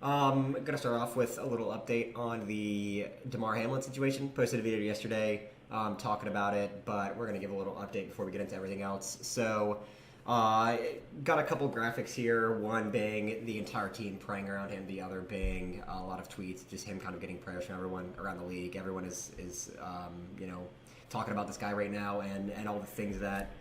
I'm gonna start off with a little update on the Damar Hamlin situation. Posted a video yesterday talking about it, but we're gonna give a little update before we get into everything else. So, got a couple graphics here. One being the entire team praying around him. The other being a lot of tweets, just him kind of getting prayers from everyone around the league. Everyone is talking about this guy right now and all the things that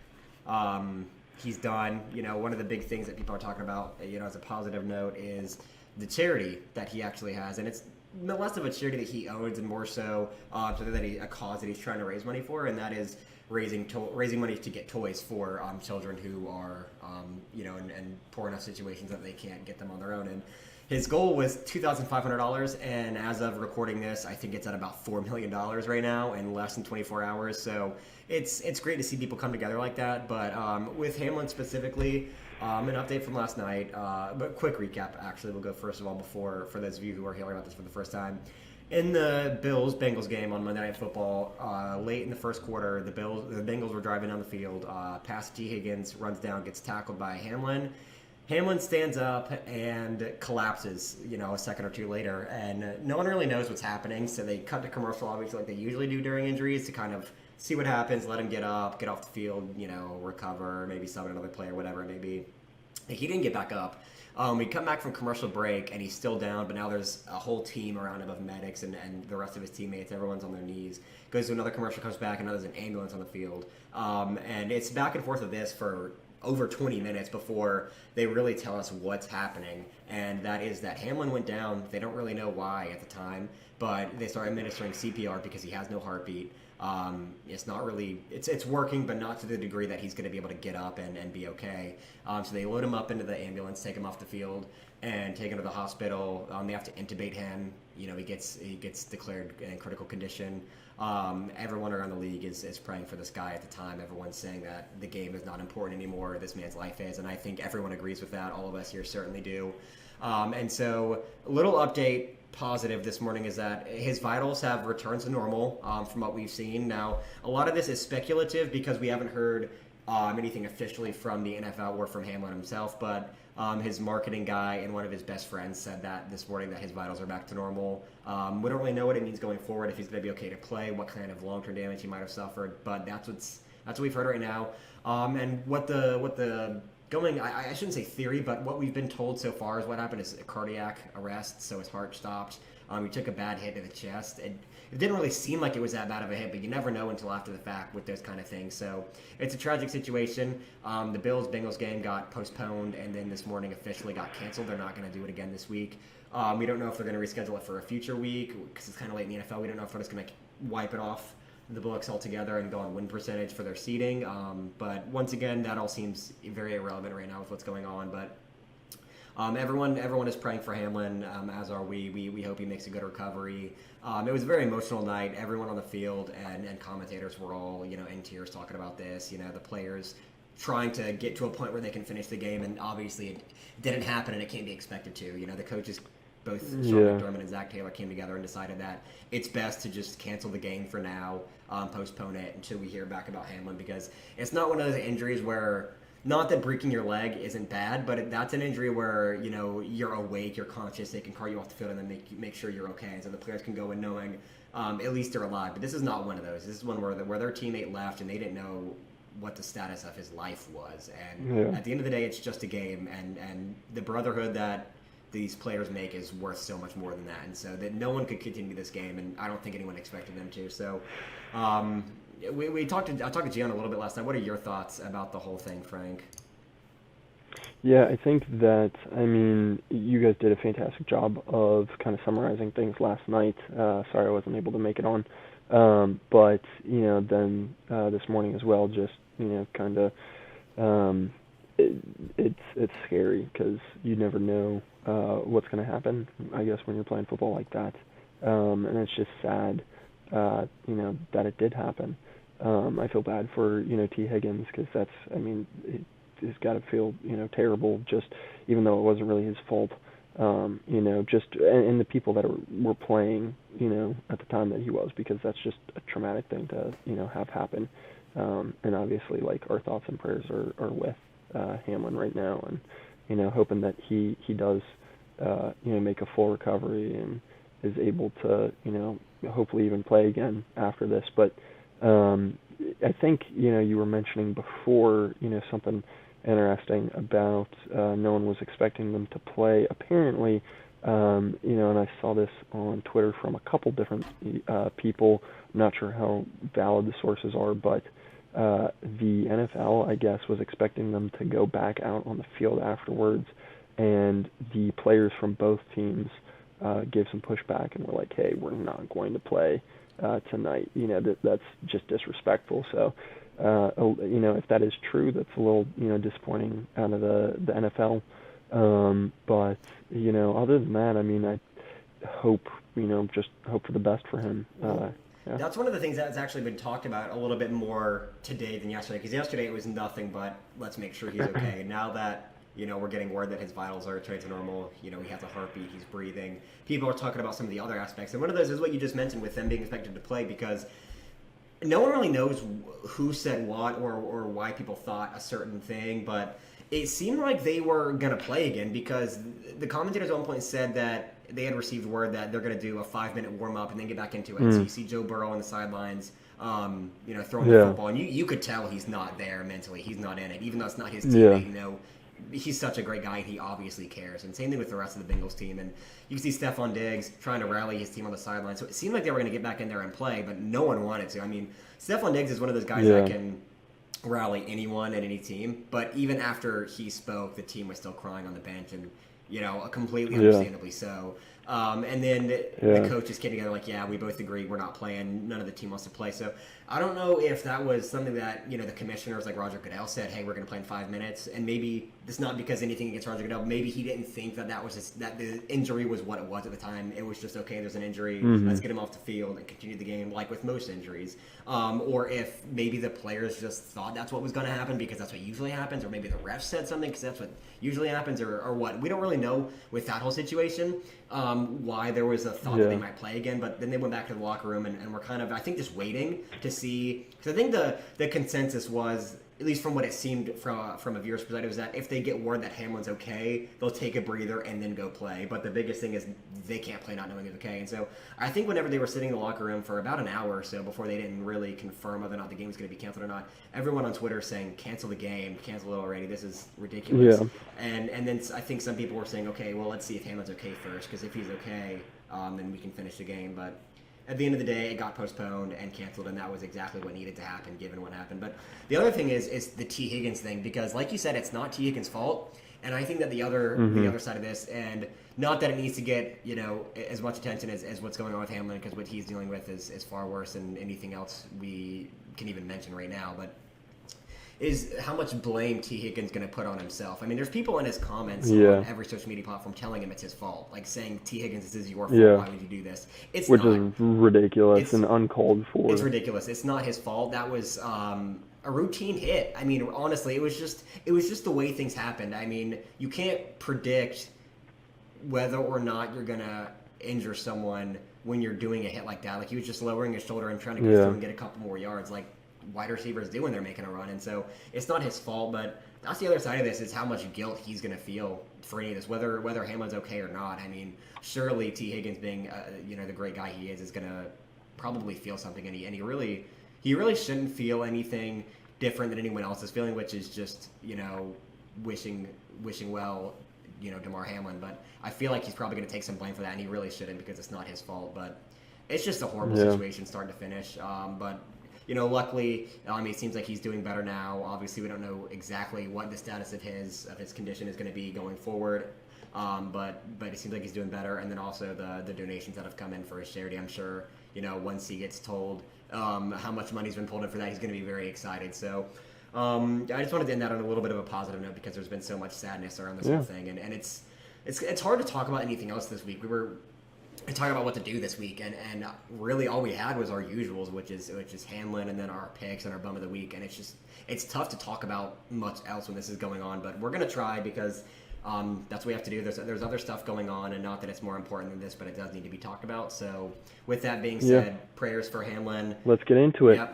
he's done. One of the big things that people are talking about, as a positive note, is the charity that he actually has, and it's no less of a charity that he owns and more so something that a cause that he's trying to raise money for, and that is raising money to get toys for children who are in poor enough situations that they can't get them on their own. And his goal was $2,500, and as of recording this, I think it's at about $4 million right now in less than 24 hours. So it's great to see people come together like that. But with Hamlin specifically, an update from last night, but quick recap actually. We'll go first of all for those of you who are hearing about this for the first time. In the Bills-Bengals game on Monday Night Football, late in the first quarter, the Bengals were driving down the field. Pass T. Higgins runs down, gets tackled by Hamlin. Hamlin stands up and collapses, a second or two later, and no one really knows what's happening. So they cut to commercial, obviously, like they usually do during injuries, to kind of see what happens, let him get up, get off the field, recover, maybe sub another player, whatever it may be. He didn't get back up. We come back from commercial break, and he's still down, but now there's a whole team around him of medics and the rest of his teammates. Everyone's on their knees. Goes to another commercial, comes back, and now there's an ambulance on the field. And it's back and forth of this for over 20 minutes before they really tell us what's happening. And that is that Hamlin went down. They don't really know why at the time, but they start administering CPR because he has no heartbeat. It's not really, it's working, but not to the degree that he's going to be able to get up and be okay. So they load him up into the ambulance, take him off the field, and take him to the hospital. They have to intubate him. He gets declared in critical condition. Everyone around the league is praying for this guy at the time. Everyone's saying that the game is not important anymore. This man's life is, and I think everyone agrees with that. All of us here certainly do. And so a little update. Positive this morning is that his vitals have returned to normal from what we've seen. Now, a lot of this is speculative because we haven't heard anything officially from the NFL or from Hamlin himself, but his marketing guy and one of his best friends said that this morning that his vitals are back to normal. We don't really know what it means going forward, if he's going to be okay to play, what kind of long-term damage he might have suffered, but that's what we've heard right now. And what the going, I shouldn't say theory, but what we've been told so far is what happened is a cardiac arrest, so his heart stopped. He took a bad hit to the chest. It didn't really seem like it was that bad of a hit, but you never know until after the fact with those kind of things. So it's a tragic situation. The Bills-Bengals game got postponed, and then this morning officially got canceled. They're not going to do it again this week. We don't know if they're going to reschedule it for a future week because it's kind of late in the NFL. We don't know if they're just going to wipe it off the books altogether and go on win percentage for their seeding. But once again, that all seems very irrelevant right now with what's going on. But everyone is praying for Hamlin, as are we. We hope he makes a good recovery. It was a very emotional night. Everyone on the field and commentators were all, in tears talking about this. The players trying to get to a point where they can finish the game, and obviously it didn't happen, and it can't be expected to. The coaches, both Sean McDermott and Zach Taylor, came together and decided that it's best to just cancel the game for now, postpone it until we hear back about Hamlin, because it's not one of those injuries where, not that breaking your leg isn't bad, but that's an injury where, you're awake, you're conscious, they can cart you off the field and then make sure you're okay, and so the players can go in knowing at least they're alive. But this is not one of those. This is one where their teammate left and they didn't know what the status of his life was. And at the end of the day, it's just a game, and the brotherhood that these players make is worth so much more than that, and so that no one could continue this game, and I don't think anyone expected them to. So I talked to Gian a little bit last night. What are your thoughts about the whole thing, Frank? Yeah, I think that, you guys did a fantastic job of kind of summarizing things last night. Sorry I wasn't able to make it on. But, then this morning as well, just, kind of, it's scary because you never know what's going to happen, I guess, when you're playing football like that. And it's just sad, that it did happen. I feel bad for, T. Higgins, because it's got to feel, terrible, just even though it wasn't really his fault. Just and the people that were playing, at the time that he was, because that's just a traumatic thing to, have happen. And obviously, like, our thoughts and prayers are with Hamlin right now, and hoping that he does make a full recovery and is able to, hopefully even play again after this. But I think, you were mentioning before, something interesting about no one was expecting them to play. Apparently, and I saw this on Twitter from a couple different people. I'm not sure how valid the sources are, but the NFL, I guess, was expecting them to go back out on the field afterwards, and the players from both teams gave some pushback and were like, "Hey, we're not going to play tonight. That's just disrespectful." So, if that is true, that's a little, disappointing out of the NFL. But other than that, I mean, I hope, just hope for the best for him. Yeah. That's one of the things that's actually been talked about a little bit more today than yesterday, because yesterday it was nothing but let's make sure he's okay. Now that, we're getting word that his vitals are returning to normal, he has a heartbeat, he's breathing. People are talking about some of the other aspects. And one of those is what you just mentioned with them being expected to play, because no one really knows who said what or why people thought a certain thing, but it seemed like they were going to play again, because the commentators at one point said that they had received word that they're going to do a 5-minute warm-up and then get back into it. So you see Joe Burrow on the sidelines, throwing the football, and you could tell he's not there mentally. He's not in it, even though it's not his teammate. He's such a great guy, and he obviously cares. And same thing with the rest of the Bengals team. And you can see Stephon Diggs trying to rally his team on the sideline. So it seemed like they were going to get back in there and play, but no one wanted to. I mean, Stephon Diggs is one of those guys that can rally anyone and any team. But even after he spoke, the team was still crying on the bench, and completely understandably so. And then the coaches came together like, we both agree we're not playing. None of the team wants to play. So I don't know if that was something that, the commissioners like Roger Goodell said, hey, we're going to play in 5 minutes. And maybe it's not because anything against Roger Goodell. Maybe he didn't think that that the injury was what it was at the time. It was just, okay, there's an injury. Let's get him off the field and continue the game like with most injuries. Or if maybe the players just thought that's what was going to happen because that's what usually happens. Or maybe the refs said something because that's what usually happens, or what. We don't really know with that whole situation why there was a thought that they might play again. But then they went back to the locker room and were kind of, I think, just waiting to see. Because I think the consensus was, at least from what it seemed from a viewer's perspective, is that if they get word that Hamlin's okay, they'll take a breather and then go play. But the biggest thing is they can't play not knowing he's okay. And so I think whenever they were sitting in the locker room for about an hour or so before they didn't really confirm whether or not the game was going to be canceled or not, everyone on Twitter saying, cancel the game, cancel it already, this is ridiculous. Yeah. And then I think some people were saying, okay, well, let's see if Hamlin's okay first, because if he's okay, then we can finish the game. But at the end of the day, it got postponed and canceled, and that was exactly what needed to happen, given what happened. But the other thing is the T. Higgins thing, because like you said, it's not T. Higgins' fault. And I think that the other side of this, and not that it needs to get as much attention as what's going on with Hamlin, because what he's dealing with is far worse than anything else we can even mention right now, but is how much blame T. Higgins going to put on himself. I mean, there's people in his comments on every social media platform telling him it's his fault, like saying, T. Higgins, this is your fault, why would you do this? Which is ridiculous and uncalled for. It's ridiculous. It's not his fault. That was a routine hit. I mean, honestly, it was just the way things happened. I mean, you can't predict whether or not you're going to injure someone when you're doing a hit like that. Like, he was just lowering his shoulder and trying to go through and get a couple more yards, like wide receivers do when they're making a run. And so it's not his fault, but that's the other side of this, is how much guilt he's going to feel for any of this, whether Hamlin's okay or not. I mean, surely T. Higgins, being the great guy he is going to probably feel something, and he really shouldn't feel anything different than anyone else is feeling, which is just wishing well Damar Hamlin. But I feel like he's probably going to take some blame for that, and he really shouldn't, because it's not his fault. But it's just a horrible situation start to finish. But luckily, it seems like he's doing better now. Obviously, we don't know exactly what the status of his condition is going to be going forward. But it seems like he's doing better. And then also the donations that have come in for his charity, I'm sure, once he gets told how much money's been pulled in for that, he's going to be very excited. So I just wanted to end that on a little bit of a positive note, because there's been so much sadness around this whole thing. And it's hard to talk about anything else this week. We were talking about what to do this week, and really all we had was our usuals, which is Hamlin and then our picks and our bum of the week. And it's tough to talk about much else when this is going on, but we're going to try, because that's what we have to do. There's other stuff going on, and not that it's more important than this, but it does need to be talked about. So with that being said, prayers for Hamlin. Let's get into it. Yep.